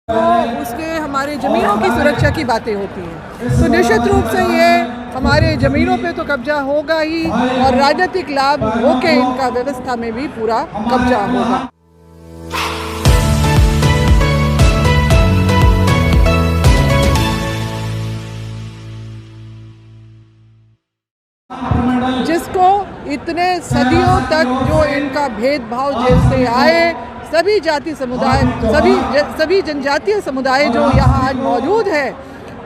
तो उसके हमारे ज़मीनों की सुरक्षा की बातें होती हैं। तो निश्चित रूप से ये हमारे ज़मीनों पे तो कब्जा होगा ही और राजनीतिक लाभ होके इनका व्यवस्था में भी पूरा कब्जा होगा। जिसको इतने सदियों तक जो इनका भेदभाव झेलते आए, सभी जाति समुदाय, सभी जनजातीय समुदाय जो यहाँ आज मौजूद है,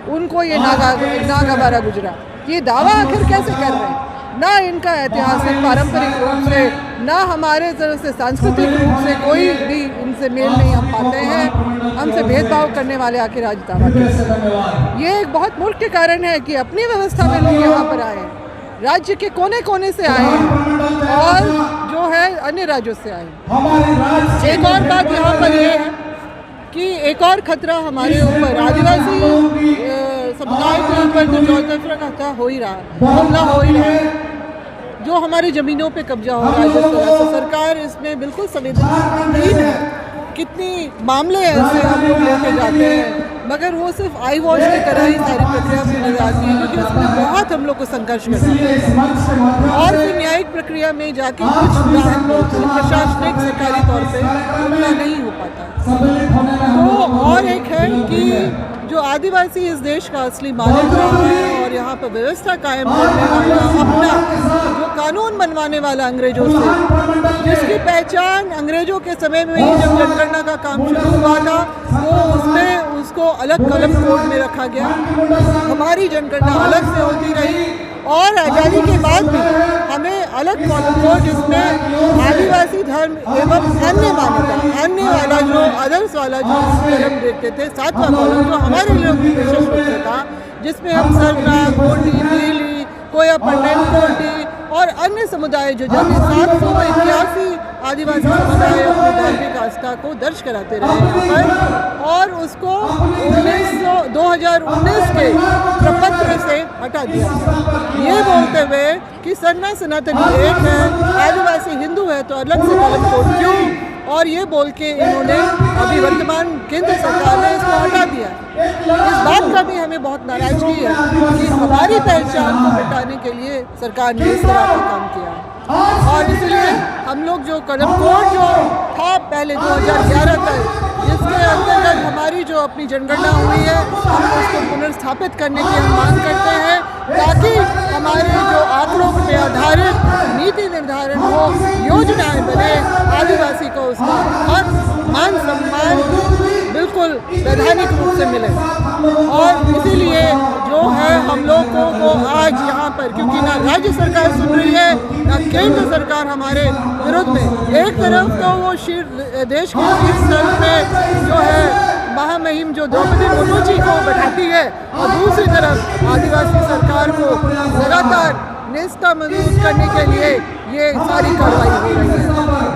उनको ये नागवारा गुजरा। ये दावा आखिर कैसे कर रहे हैं? ना इनका ऐतिहासिक पारंपरिक रूप से, ना हमारे तरफ से सांस्कृतिक रूप से कोई भी इनसे मेल नहीं हम पाते हैं। हमसे भेदभाव करने वाले आखिर आज दावा कैसे? ये एक बहुत मुख्य कारण है कि अपनी व्यवस्था में लोग यहाँ पर आए हैं, राज्य के कोने कोने से आए हैं और जो है अन्य राज्यों से आए हैं। एक और बात यहाँ पर ये है कि एक और खतरा हमारे ऊपर आदिवासी समुदाय के ऊपर जो चौतरफा खतरा हो ही रहा है, हमला हो ही रहा है, जो हमारी ज़मीनों पे कब्जा हो रहा है। जिस तरह से सरकार इसमें बिल्कुल संवेदनशील है। कितनी मामले ऐसे हम लोग लेके जाते हैं, मगर वो सिर्फ आई वॉश की तरह ही सारी प्रक्रिया में नजर आती है, क्योंकि उसमें बहुत हम लोग को संघर्ष करना है और फिर न्यायिक प्रक्रिया में जाके कुछ प्रशासनिक सरकारी तौर पे हमला नहीं हो पाता। तो और एक है कि जो आदिवासी इस देश का असली मालिक रहा है और यहाँ पर व्यवस्था कायम करने वाला, अपना जो कानून बनवाने वाला अंग्रेजों से, जिसकी पहचान अंग्रेजों के समय में ही जब जनगणना का काम शुरू हुआ था, तो उसमें उसको अलग कलम कोड में रखा गया। हमारी जनगणना अलग से होती रही और आज़ादी के बाद भी हमें अलग कॉलम कोड, जिसमें आदिवासी धर्म एवं अन्य मान्यता, अन्य वाला जो अदर्स वाला जो कलम देखते थे, 7वां कॉलम जो हमारे लिए विशेष रूप से था, जिसमें हम सरना, गोंडी, भीली, कोया पंडित, कोटी और अन्य समुदाय जो जाते 781 आदिवासी समुदाय अपनी धार्मिक आस्था को दर्ज कराते रहे यहाँ पर, और उसको 2019 के प्रपत्र से हटा दिया, ये बोलते हुए कि सरना सनातनी एक है, आदिवासी हिंदू है, तो अलग से कलम कोड क्यों? और ये बोल के इन्होंने अभी वर्तमान केंद्र सरकार ने इसको हटा दिया। इस बात का भी हमें बहुत नाराजगी है कि हमारी पहचान को मिटाने के लिए सरकार ने इस तरह का काम किया। और इसलिए हम लोग जो कलम कोड जो था पहले 2011 तक, जिसके अंतर्गत हमारी जो अपनी जनगणना हुई है, हम उसको पुनर्स्थापित करने की हम मांग करते हैं, ताकि हमारे जो आंकड़ों पर आधारित नीति निर्धारण हो, योजनाएं बने, आदिवासी को उसका हक, मान सम्मान बिल्कुल वैधानिक रूप से मिले। और इसीलिए जो है हम लोगों को आज यहाँ पर, क्योंकि ना राज्य सरकार सुन रही है, ना केंद्र सरकार हमारे विरुद्ध में, एक तरफ तो वो देश के शीर्ष स्तर में जो है महामहिम जो द्रौपदी मुर्मू जी को बैठाती है, और दूसरी तरफ आदिवासी सरकार को लगातार नेस्तनाबूद करने के लिए ये सारी कार्रवाई हो रही है।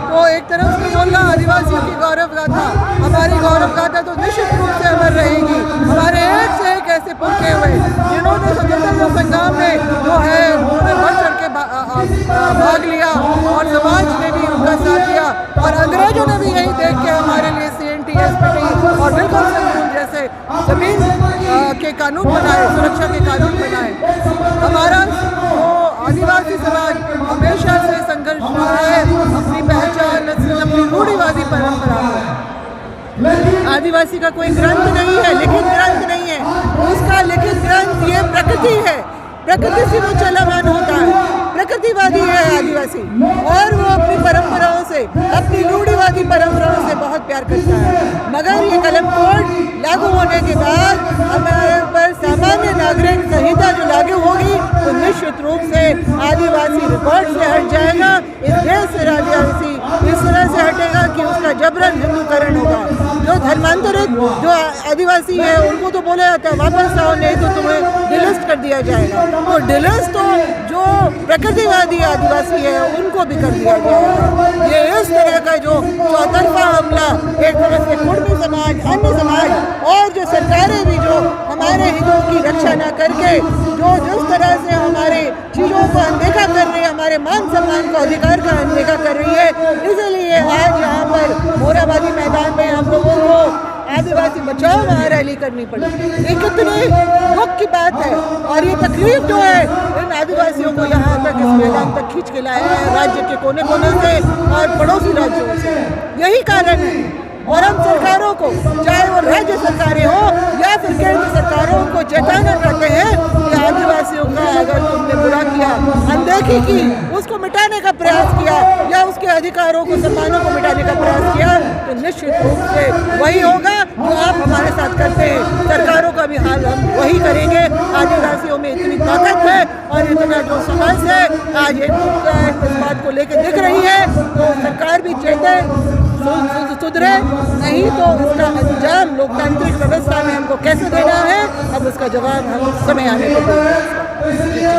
तो एक तरफ से बोलना आदिवासियों की गौरव गाथा, हमारी गौरव गाथा तो निश्चित रूप से अमर रहेगी। हमारे एक से एक ऐसे पुरखे हुए जिन्होंने स्वतंत्रता संग्राम में जो है उन्होंने बढ़ चढ़ के भाग लिया और समाज ने भी उनका साथ दिया, और अंग्रेजों ने भी यही देख के हमारे लिए CNT, SPT और बिल्कुल जैसे जमीन के कानून बनाए, सुरक्षा के कानून बनाए। हमारा आदिवासी समाज हमेशा से संघर्ष रहा है अपनी पहचान, अपनी रूढ़िवादी परंपरा में। आदिवासी का कोई ग्रंथ नहीं है, लिखित ग्रंथ नहीं है, उसका लिखित ग्रंथ ये प्रकृति है। प्रकृति से वो चलामान होता है, प्रकृतिवादी है आदिवासी, और वो अपनी परंपराओं से, अपनी रूढ़िवादी परंपराओं से बहुत प्यार करता है। मगर ये कलम कोड लागू होने के बाद हमारे ऊपर सामान्य नागरिक संहिता जो लागू होगी, तो निश्चित रूप से आदिवासी रिकॉर्ड से हट जाएगा। इस देश से आदिवासी इस तरह से हटेगा कि उसका जबरन हिंदूकरण होगा। जो धर्मांतरित जो आदिवासी है उनको तो बोला जाता है वापस आओ, नहीं तो तुम्हें डिलिस्ट कर दिया जाएगा। तो डिलिस्ट तो जो प्रकृतिवादी आदिवासी है उनको भी कर दिया जाएगा। ये इस तरह का जो चौतरफा हमला, एक तरह से कुर्मी समाज, अन्य समाज और जो सरकारें भी जो हमारे हितों की रक्षा न करके जो जिस तरह से हमारे चीज़ों को अनदेखा कर रही है, हमारे मान सम्मान को, अधिकार का अनदेखा कर रही है, इसलिए आज यहाँ पर मोराबादी मैदान में हम लोगों को आदिवासी बचाओ वहाँ रैली करनी पड़ी। ये कितनी दुख की बात है। और ये तकलीफ जो है इन आदिवासियों को यहाँ तक इस मैदान तक खींच के लाया है राज्य के कोने कोने से और पड़ोसी राज्यों से, यही कारण है। और हम सरकारों को, चाहे वो राज्य सरकारें हो या फिर केंद्र सरकारों को चेताना चाहते हैं कि आदिवासियों का अगर तुमने बुरा किया, अनदेखी की, उसको मिटाने का प्रयास किया या उसके अधिकारों को, सम्मानों को मिटाने का प्रयास किया तो निश्चित रूप से वही होगा जो आप हमारे साथ करते हैं। सरकारों का भी हाल हम वही करेंगे। आदिवासियों में इतनी ताकत है और इतना जो साहस है आज एक इस बात को लेकर दिख रही है, तो सरकार भी चेते, सुधरे, नहीं तो इसका अंजाम लोकतांत्रिक व्यवस्था में हमको कैसे देना है, अब उसका जवाब हम समय आने पर देंगे।